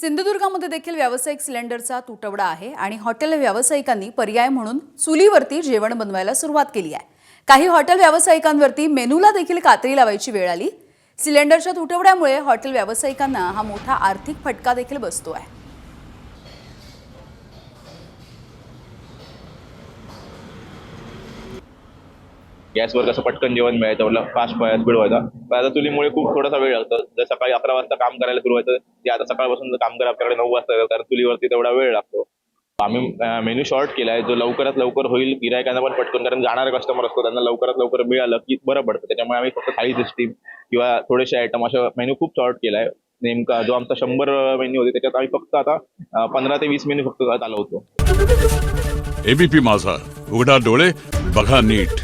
सिंधुदुर्गामध्ये देखील व्यावसायिक सिलेंडरचा तुटवडा आहे आणि हॉटेल व्यावसायिकांनी पर्याय म्हणून चुलीवरती जेवण बनवायला सुरुवात केली आहे। काही हॉटेल व्यावसायिकांवरती मेनूला देखील कात्री लावायची वेळ आली। सिलेंडरच्या तुटवड्यामुळे हॉटेल व्यावसायिकांना हा मोठा आर्थिक फटका देखील बसतो आहे। गॅसवर कसं पटकन जेवण मिळायचं, मला फास्ट स्पीड व्हायचा। पण आता चुलीमुळे खूप थोडासा वेळ लागतो। जर सकाळी 11 वाजता काम करायला सुरू व्हायचं ते आता सकाळपासून काम करायला आपल्याकडे 9 वाजता येतं, कारण चुलीवरती तेवढा वेळ लागतो। आम्ही मेन्यू शॉर्ट केलाय, जो लवकरात लवकर होईल गिरायकांना पण पटकन, कारण जाणारे कस्टमर असतो त्यांना लवकरात लवकर मिळालं की बरं पडतं। त्याच्यामुळे आम्ही फक्त थाळी सिस्टीम किंवा थोडेसे आयटम अशा मेन्यू खूप शॉर्ट केलाय। नेमका जो आमचा 100 मेन्यू होते त्याच्यात आम्ही फक्त आता 15 ते 20 मेन्यू फक्त चालवतो। एबीपी माझा, उघडा डोळे बघा नीट।